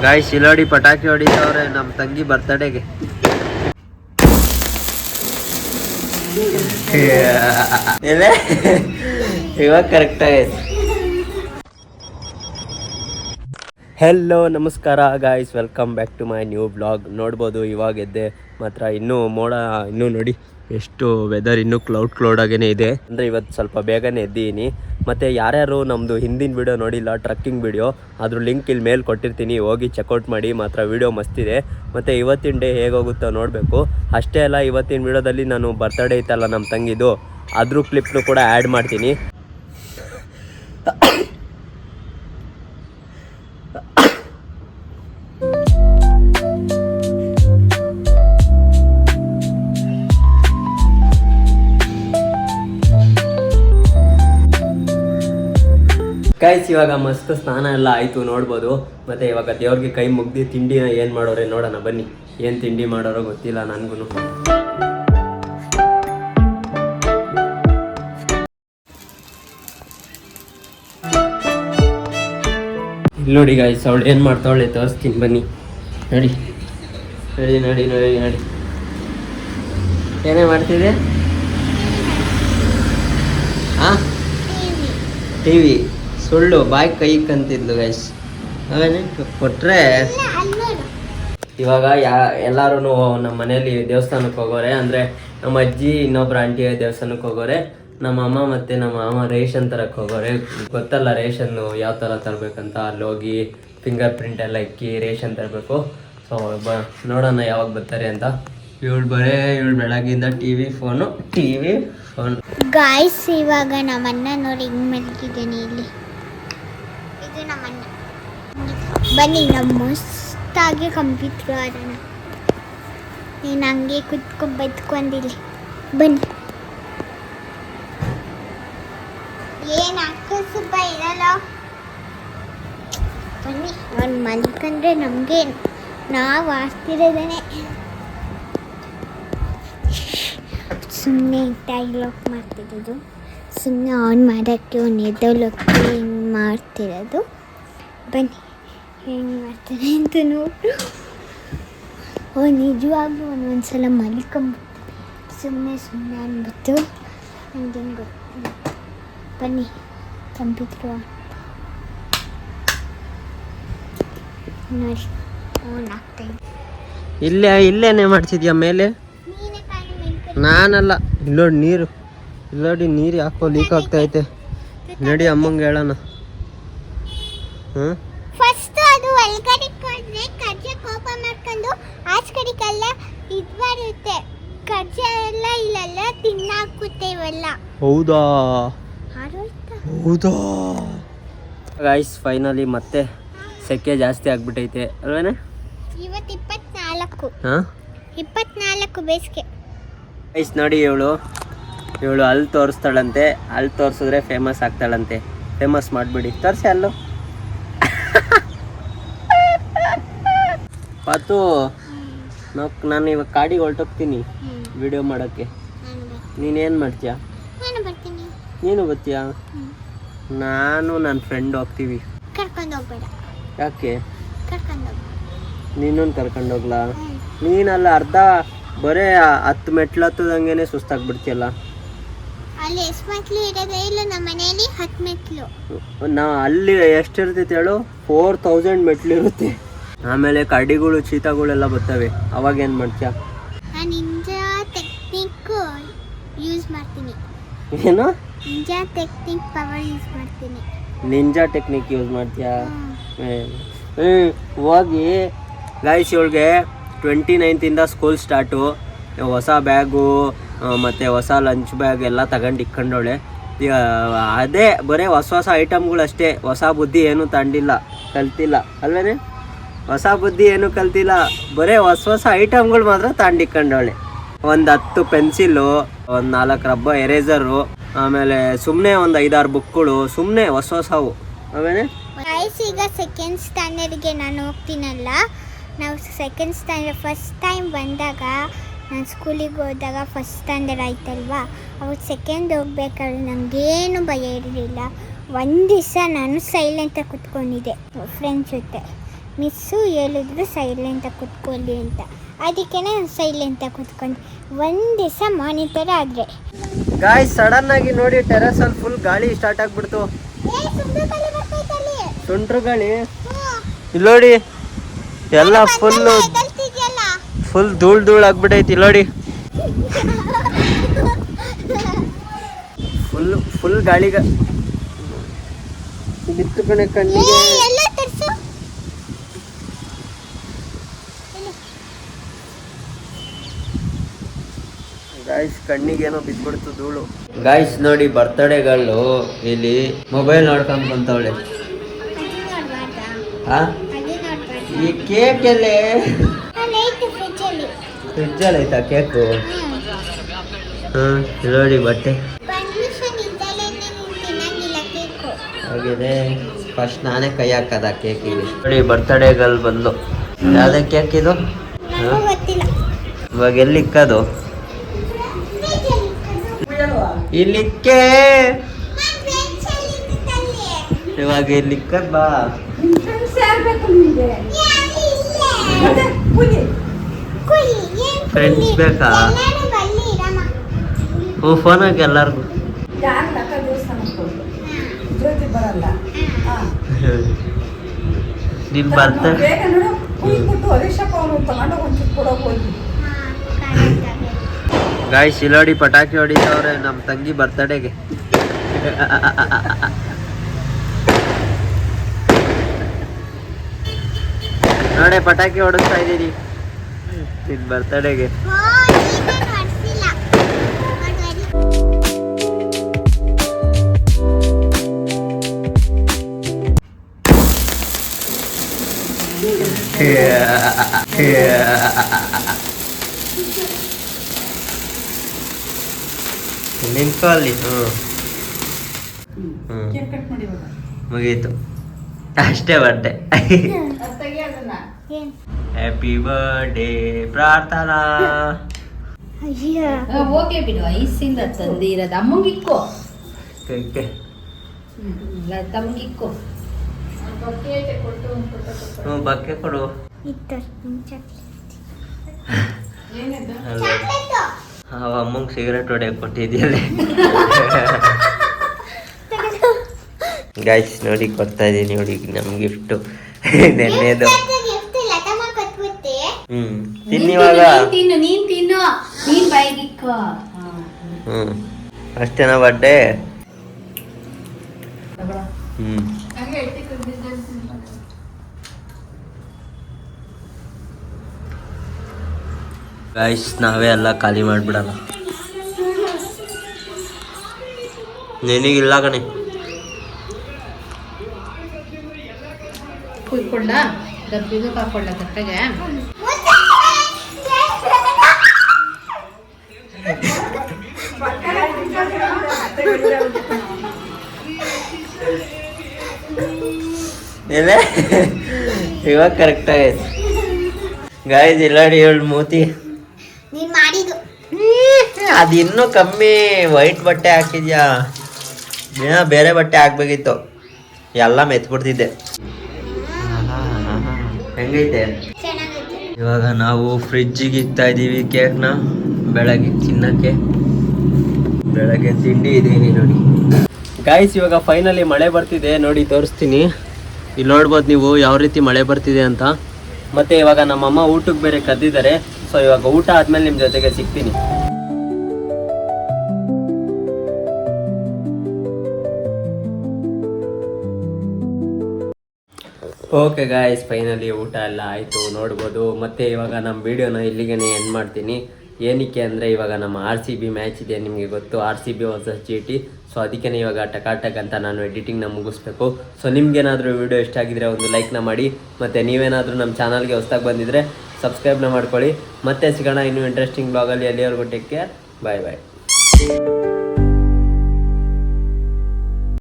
Guys ಇಲ್ಲೋಡಿ ಪಟಾಕಿ ಹೊಡಿತವ್ರೆ ನಮ್ಮ ತಂಗಿ ಬರ್ತಡೇಗೆ. ಇವಾಗ ಕರೆಕ್ಟ್ ಆಯ್ತು. ಹೆಲೋ ನಮಸ್ಕಾರ guys, welcome back to my new blog. ನೋಡ್ಬೋದು ಇವಾಗ ಎದ್ದೆ ಮಾತ್ರ ಇನ್ನೂ ಮೋಡ ಇನ್ನೂ ನೋಡಿ ಎಷ್ಟು ವೆದರ್ ಇನ್ನೂ ಕ್ಲೌಡ್ ಆಗೇ ಇದೆ. ಅಂದರೆ ಇವತ್ತು ಸ್ವಲ್ಪ ಬೇಗನೆ ಎದ್ದೀನಿ. ಮತ್ತು ಯಾರ್ಯಾರು ನಮ್ಮದು ಹಿಂದಿನ ವಿಡಿಯೋ ನೋಡಿಲ್ಲ, ಟ್ರಕ್ಕಿಂಗ್ ವಿಡಿಯೋ, ಅದ್ರ ಲಿಂಕ್ ಇಲ್ಲಿ ಮೇಲೆ ಕೊಟ್ಟಿರ್ತೀನಿ, ಹೋಗಿ ಚೆಕ್ಔಟ್ ಮಾಡಿ. ಮಾತ್ರ ವಿಡಿಯೋ ಮಸ್ತಿದೆ. ಮತ್ತು ಇವತ್ತಿನ ಡೇ ಹೇಗೋಗುತ್ತೋ ನೋಡಬೇಕು. ಅಷ್ಟೇ ಅಲ್ಲ, ಇವತ್ತಿನ ವಿಡಿಯೋದಲ್ಲಿ ನಾನು ಬರ್ತ್ಡೇ ಇತ್ತಲ್ಲ ನಮ್ಮ ತಂಗಿದು, ಅದ್ರ ಕ್ಲಿಪ್ನು ಕೂಡ ಆ್ಯಡ್ ಮಾಡ್ತೀನಿ. ಗೈಸ್ ಇವಾಗ ಮಸ್ತ್ ಸ್ನಾನ ಎಲ್ಲ ಆಯಿತು ನೋಡ್ಬೋದು. ಮತ್ತು ಇವಾಗ ದೇವ್ರಿಗೆ ಕೈ ಮುಗ್ದು ತಿಂಡಿನ ಏನು ಮಾಡೋರೆ ನೋಡೋಣ ಬನ್ನಿ. ಏನು ತಿಂಡಿ ಮಾಡೋರೋ ಗೊತ್ತಿಲ್ಲ ನನಗೂ. ಇಲ್ಲಿ ನೋಡಿ ಗೈಸ್, ಅವಳು ಏನು ಮಾಡ್ತಾವಳೆ ತೋರಿಸ್ತೀನಿ ಬನ್ನಿ. ನೋಡಿ ನೋಡಿ ನೋಡಿ ನೋಡಿ ನೋಡಿ ಏನೇ ಮಾಡ್ತಿದೆ. ಹಾಂ, ಟಿ ವಿ ಸುಳ್ಳು, ಬಾಯಿ ಕೈ ಕಂತಿದ್ಲು ಗೈಸ್. ಅವೇನೇ ಕೊಟ್ಟರೆ ಇವಾಗ ಎಲ್ಲರೂ ನಮ್ಮ ಮನೇಲಿ ದೇವಸ್ಥಾನಕ್ಕೆ ಹೋಗೋರೆ. ಅಂದರೆ ನಮ್ಮ ಅಜ್ಜಿ ಇನ್ನೊಬ್ರು ಆಂಟಿ ದೇವಸ್ಥಾನಕ್ಕೆ ಹೋಗೋರೆ. ನಮ್ಮ ಅಮ್ಮ ಮತ್ತು ನಮ್ಮ ಮಾಮ ರೇಷನ್ ತರಕ್ಕೆ ಹೋಗೋರೆ. ಗೊತ್ತಲ್ಲ ರೇಷನ್ನು ಯಾವ ಥರ ತರಬೇಕಂತ. ಅಲ್ಲಿ ಹೋಗಿ ಫಿಂಗರ್ ಪ್ರಿಂಟ್ ಎಲ್ಲ ಇಕ್ಕಿ ರೇಷನ್ ತರಬೇಕು. ಸೊ ನೋಡೋಣ ಯಾವಾಗ ಬರ್ತಾರೆ ಅಂತ. ಇವಳು ಬೆಳಗ್ಗಿಂದ ಟಿ ವಿ ಫೋನು ಗಾಯ್ಸ್. ಇವಾಗ ನಮ್ಮನ್ನ ನೋಡಿ ಹಿಂಗೆ ಮಲಗಿದ್ದೀನಿ. ಇಲ್ಲಿ ಇದು ನಮ್ಮನ್ನ. ಬನ್ನಿ ನಮ್ಮ ಮಸ್ತಾಗಿ ಕಂಪ್ಯೂಟರ್ ಆಡೋಣ. ನೀನು ಹಂಗೆ ಬದ್ಕೊಂಡಿಲ್ಲಿ ಬನ್ನಿ. ಏನು ಅಕ್ಕ ಇರಲ್ಲ, ಬನ್ನಿ. ಅವ್ನು ಮಲ್ಕೊಂಡ್ರೆ ನಮಗೆ ನಾವು ಆಡ್ತಿರೋದೇನೆ. ಸುಮ್ಮನೆ ಡೈಲಾಗ್ ಮಾಡ್ತಿರೋದು, ಸುಮ್ಮನೆ ಆನ್ ಮಾಡೋಕ್ಕೆ ಒಂದು ಎದ್ದೋಲಕ್ಕೆ ಹಿಂಗೆ ಮಾಡ್ತಿರೋದು. ಬನ್ನಿ ಹೆಂಗೆ ಮಾಡ್ತಾನೆ ಅಂತ ನೋಡು. ನಿಜವಾಗ್ಲೂ ಒಂದೊಂದ್ಸಲ ಮಲ್ಕೊಂಬಿಟ್ಟು ಸುಮ್ಮನೆ ಅಂದ್ಬಿಟ್ಟು ನನಗೇನು ಗೊತ್ತಿಲ್ಲ. ಬನ್ನಿ ಕಂಪ್ಯೂಟರ್ ನೋಡಿ ಆನ್ ಆಗ್ತಾಯಿದೆ. ಇಲ್ಲೇನೇ ಮಾಡ್ತಿದ್ಯಾ ಮೇಲೆ? ನಾನಲ್ಲ, ಇಲ್ಲೋಡಿ ನೀರು, ನೀರು ಯಾಕೋ ಲೀಕ್ ಆಗ್ತೈತೆ. ನಡಿ ಅಮ್ಮಂಗೆ ಹೇಳೋಣ. ಫಸ್ಟ್ ಅದು ಒಳಗಡೆ ಕೊಡ್ರೆ ಕಜ್ಜೆ ಕೋಪ ಮಾಡ್ಕೊಂಡು ಆಚೆ ಕಡೆಗೆಲ್ಲ ಇದು ಬರುತ್ತೆ. ಕಜ್ಜೆ ಎಲ್ಲ ಇಲ್ಲೆಲ್ಲ ತಿನ್ನಾಕುತ್ತೆ ಇವೆಲ್ಲ. ಹೌದಾ ಗೈಸ್, ಫೈನಲಿ ಮತ್ತೆ ಸೆಕೆ ಜಾಸ್ತಿ ಆಗ್ಬಿಟ್ಟೈತೆ ಅಲ್ವೇನೆ. ಇವತ್ತು 24 ಬೇಸಿಗೆ. ಗೈಸ್ ನೋಡಿ, ಇವಳು ಅಲ್ಲಿ ತೋರಿಸ್ತಾಳಂತೆ. ಅಲ್ಲಿ ತೋರಿಸಿದ್ರೆ ಫೇಮಸ್ ಆಗ್ತಾಳಂತೆ. ಫೇಮಸ್ ಮಾಡಿಬಿಡಿ, ತೋರಿಸಿ ಅಲ್ಲೂ. ಪಾತು, ನಾನು ಇವಾಗ ಕಾಡಿಗೆ ಹೊರಟೋಗ್ತೀನಿ ವಿಡಿಯೋ ಮಾಡೋಕ್ಕೆ. ನೀನೇನು ಮಾಡ್ತೀಯಾ? ನೀನು ಬರ್ತೀಯಾ? ನಾನು ನನ್ನ ಫ್ರೆಂಡ್ ಹೋಗ್ತೀವಿ. ಕರ್ಕೊಂಡು ಹೋಗ್ಬೇಡ. ಯಾಕೆ? ಕರ್ಕೊಂಡು ನೀನೊಂದು ಕರ್ಕೊಂಡು ಹೋಗ್ಲಾ? ನೀನಲ್ಲ, ಅರ್ಧ ಬರೇ 10 ಮೆಟ್ಲು ಹತ್ತದಂಗೆ ಸುಸ್ತಾಗ್ಬಿಡ್ತೀಯಲ್ಲ. ಅಲ್ಲಿ ಎಷ್ಟು ಮೆಟ್ಲು ಇರೋದೇ ಇಲ್ಲ ನಮ್ಮ ಮನೆಯಲ್ಲಿ. 10 ಮೆಟ್ಲು. ಅಲ್ಲಿ ಎಷ್ಟಿರ್ತೈತೆ ಹೇಳು? 4000 ಮೆಟ್ಲು ಇರುತ್ತೆ. ಆಮೇಲೆ ಕರಡಿಗಳು ಚೀತಾಗಳೆಲ್ಲ ಬರ್ತವೆ. ಅವಾಗ ಏನು ಮಾಡ್ತೀಯ? ನಾನು ನಿಂಜಾ ಟೆಕ್ನಿಕ್ ಯೂಸ್ ಮಾಡ್ತೀನಿ. ಏನು? ನಿಂಜಾ ಟೆಕ್ನಿಕ್ ಪವರ್ ಯೂಸ್ ಮಾಡ್ತೀನಿ. ನಿಂಜಾ ಟೆಕ್ನಿಕ್ ಯೂಸ್ ಮಾಡ್ತೀಯಾ? ಹೋಗಿ ಗೈಸ್, ಇವಳಿಗೆ 29th ಸ್ಕೂಲ್ ಸ್ಟಾರ್ಟು. ಹೊಸ ಬ್ಯಾಗು ಮತ್ತು ಹೊಸ ಲಂಚ್ ಬ್ಯಾಗ್ ಎಲ್ಲ ತಗೊಂಡು ಇಕ್ಕೊಂಡವಳೆ. ಅದೇ ಬರೀ ಹೊಸ ಐಟಮ್ಗಳು ಅಷ್ಟೇ. ಹೊಸ ಬುದ್ಧಿ ಏನೂ ಕಲ್ತಿಲ್ಲ ಅಲ್ವೇನೆ? ಹೊಸ ಬುದ್ಧಿ ಏನೂ ಕಲ್ತಿಲ್ಲ, ಬರೀ ಹೊಸ ಐಟಮ್ಗಳು ಮಾತ್ರ ತಗೊಂಡಿಕ್ಕೊಂಡವಳೆ. ಒಂದು 10 ಪೆನ್ಸಿಲು, ಒಂದು 4 ರಬ್ಬ ಎರೇಸರು, ಆಮೇಲೆ ಸುಮ್ಮನೆ ಒಂದು 5-6 ಬುಕ್ಗಳು, ಸುಮ್ಮನೆ ಹೊಸವು. ಆಮೇಲೆ ಈಗ ಸೆಕೆಂಡ್ ಸ್ಟ್ಯಾಂಡರ್ಡ್ಗೆ ನಾನು ಹೋಗ್ತೀನಲ್ಲ. ನಾವು ಸೆಕೆಂಡ್ ಸ್ಟ್ಯಾಂಡರ್ಡ್ ಫಸ್ಟ್ ಟೈಮ್ ಬಂದಾಗ, ನಾನು ಸ್ಕೂಲಿಗೆ ಹೋದಾಗ ಫಸ್ಟ್ ಸ್ಟ್ಯಾಂಡರ್ಡ್ ಆಯ್ತಲ್ವಾ, ಅವತ್ತು ಸೆಕೆಂಡ್ ಹೋಗ್ಬೇಕಾದ್ರೆ ನನಗೇನು ಭಯ ಇರಲಿಲ್ಲ. ಒಂದು ದಿವಸ ನಾನು ಸೈಲೆಂಟಾಗಿ ಕೂತ್ಕೊಂಡಿದ್ದೆ ಫ್ರೆಂಡ್ಸ್ ಜೊತೆ. ಮಿಸ್ಸು ಹೇಳಿದ್ರು ಸೈಲೆಂಟಾಗಿ ಕೂತ್ಕೊಳ್ಳಿ ಅಂತ, ಅದಕ್ಕೆ ನಾನು ಸೈಲೆಂಟಾಗಿ ಕೂತ್ಕೊಂಡೆ. ಒಂದು ದಿವಸ ಮಾನಿಟರ್ ಆದರೆ ಗಾಯ್ಸ್ ಸಡನ್ ಆಗಿ ನೋಡಿ ಟೆರೆಸ್ ಅಲ್ಲಿ ಫುಲ್ ಗಾಳಿ ಸ್ಟಾರ್ಟ್ ಆಗ್ಬಿಡ್ತು. ಸುಂಟ್ರು ಗಾಳಿ ಇಲ್ಲಿ ನೋಡಿ, ಎಲ್ಲ ಫುಲ್ ಧೂಳ್ ಆಗ್ಬಿಟ್ಟೈತಿ ನೋಡಿ. ಫುಲ್ ಗಾಳಿಗ ಬಿತ್ತು ಕಣೆ ಕಣ್ಣಿಗೆ. ಗಾಯ್ಸ್ ಕಣ್ಣಿಗೇನೋ ಬಿದ್ಬಿಡ್ತು ಧೂಳು. ಗಾಯ್ಸ್ ನೋಡಿ ಬರ್ತಡೇಗಳು ಇಲ್ಲಿ ಮೊಬೈಲ್ ನೋಡ್ಕೊಂಡ್ ಬಂತವಳೆ. ಈ ಕೇಕ್ ಎಲ್ಲೇ? ಫ್ರಿಜ್ಜಲ್ಲಿ ಐತಾ ಕೇಕು? ನೋಡಿ ಬಟ್ಟೆ ಆಗಿದೆ. ಫಸ್ಟ್ ನಾನೇ ಕೈ ಹಾಕದ ಕೇಕಿಗೆ. ನೋಡಿ ಬರ್ತಡೇಗಳು ಬಂದು. ಯಾವ್ದೇ ಕೇಕ್ ಇದು? ಇವಾಗ ಎಲ್ಲಿ ಇಕ್ಕದು? ಇಲ್ಲಿಕ್ಕೆ ಇವಾಗ ಇಲ್ಲಿಕ್ಕದ್ ಬಾ. ಫ್ರೆಂಡ್ಸ್ ಬೇಕಾ? ಹ್ಞೂ ಫೋನ್ ಹಾಕಿ ಎಲ್ಲಾರ್ಗು. ನಿನ್ ಬರ್ತಡೇ ಗಾಯ್ಸ್ ಇಲ್ಲೋಡಿ ಪಟಾಕಿ ಹೊಡಿತವ್ರೆ ನಮ್ಮ ತಂಗಿ ಬರ್ತಡೇಗೆ. ನೋಡಿ ಪಟಾಕಿ ಹೊಡಿಸ್ತಾ ಇದ್ದೀನಿ ನಿನ್ ಬರ್ತಡೇಗೆ. ನಿಂತ್ಕೊ ಅಲ್ಲಿ. ಮುಗೀತು ಅಷ್ಟೇ ಬರ್ಡೇ. ಹ್ಯಾಪಿ ಬರ್ಡೇ ಪ್ರಾರ್ಥನಾ. ಹೋಗಿ ಬಿಡು, ಐಸಿಂದ ತಂದಿರೋದು ಅಮ್ಮಂಗಿಕ್ಕೋ, ತಮ್ಮಗಿಕ್ಕೋ. ಬಕ್ಕೆ ಕೊಡು. ಅಮ್ಮಂಗೆ ಸಿಗರೇಟ್ ಹೊಡೆಯಕ್ಕೆ ಕೊಟ್ಟಿದ್ಯಲ್ಲ. ಗಾಯ್ಸ್ ನೋಡಿ ಕೊಡ್ತಾ ಇದೀನಿ ನೋಡಿ ನಮ್ ಗಿಫ್ಟು ನೆನ್ನೆದು. ತಿನ್ನಿವಾಗ ನೀನ್ ತಿನ್ನು, ನೀನ್ ಬಾಯಿಗಿಕ್ಕೋ. ಅಷ್ಟೇನಾ ಬರ್ಡೇ? ಗಾಯ್ಸ್ ನಾವೇ ಎಲ್ಲ ಖಾಲಿ ಮಾಡ್ಬಿಡಲ್ಲ. ನಿನಗಿಲ್ಲ ಕಣೆ. ಕುಯ್ಕೊಂಡ ಡಬ್ಬಿಗೆ ಹಾಕೊಳ್ಳ ತಟ್ಟೆಗೆ. ಇವಾಗ ಕರೆಕ್ಟ್ ಆಗೈತೆ ಗಾಯ್ಸ್. ಇಲ್ಲಾಡಿ ಹೇಳು ಮೂತಿ ಅದು ಇನ್ನೂ ಕಮ್ಮಿ. ವೈಟ್ ಬಟ್ಟೆ ಹಾಕಿದ್ಯಾ? ಬೇರೆ ಬಟ್ಟೆ ಹಾಕ್ಬೇಕಿತ್ತು, ಎಲ್ಲ ಮೆತ್ಬಿಡ್ತಿದ್ದೆ. ಹೆಂಗೈತೆ? ಇವಾಗ ನಾವು ಫ್ರಿಜ್ಜಿಗೆ ಇಕ್ತಾ ಇದ್ದೀವಿ ಕೇಕ್ನ ಬೆಳಗ್ಗೆ ತಿನ್ನಕ್ಕೆ. ಬೆಳಗ್ಗೆ ತಿಂಡಿ ಇದೀನಿ ನೋಡಿ ಗಾಯ್ಸ್. ಇವಾಗ ಫೈನಲಿ ಮಳೆ ಬರ್ತಿದೆ ನೋಡಿ, ತೋರಿಸ್ತೀನಿ. ಇಲ್ಲಿ ನೋಡ್ಬೋದು ನೀವು ಯಾವ ರೀತಿ ಮಳೆ ಬರ್ತಿದೆ ಅಂತ. ಮತ್ತೆ ಇವಾಗ ನಮ್ಮಮ್ಮ ಊಟಕ್ಕೆ ಬೇರೆ ಕದ್ದಿದ್ದಾರೆ. ಸೊ ಇವಾಗ ಊಟ ಆದ್ಮೇಲೆ ನಿಮ್ಮ ಜೊತೆಗೆ ಸಿಗ್ತೀನಿ. ಓಕೆ ಗಾಯ್ಸ್, ಫೈನಲಿ ಊಟ ಎಲ್ಲ ಆಯಿತು ನೋಡ್ಬೋದು. ಮತ್ತು ಇವಾಗ ನಮ್ಮ ವೀಡಿಯೋನ ಇಲ್ಲಿಗೆ ಎಂಡ್ ಮಾಡ್ತೀನಿ. ಏನಕ್ಕೆ ಅಂದರೆ ಇವಾಗ ನಮ್ಮ RCB ಮ್ಯಾಚ್ ಇದೆ, ನಿಮಗೆ ಗೊತ್ತು, RCB ವರ್ಸಸ್ GT. ಸೊ ಅದಕ್ಕೆ ಇವಾಗ ಟಕಾಟಕ್ ಅಂತ ನಾನು ಎಡಿಟಿಂಗ್ನ ಮುಗಿಸ್ಬೇಕು. ಸೊ ನಿಮ್ಗೇನಾದರೂ ವಿಡಿಯೋ ಇಷ್ಟ ಆಗಿದ್ರೆ ಒಂದು ಲೈಕ್ನ ಮಾಡಿ. ಮತ್ತು ನೀವೇನಾದರೂ ನಮ್ಮ ಚಾನಲ್ಗೆ ಹೊಸ್ದಾಗಿ ಬಂದಿದ್ದರೆ ಸಬ್ಸ್ಕ್ರೈಬ್ನ ಮಾಡ್ಕೊಳ್ಳಿ. ಮತ್ತೆ ಸಿಗೋಣ ಇನ್ನೂ ಇಂಟ್ರೆಸ್ಟಿಂಗ್ ಬ್ಲಾಗಲ್ಲಿ. ಅಲ್ಲಿವರೆಗೂ ಟೇಕ್ ಕೇರ್, ಬಾಯ್ ಬಾಯ್.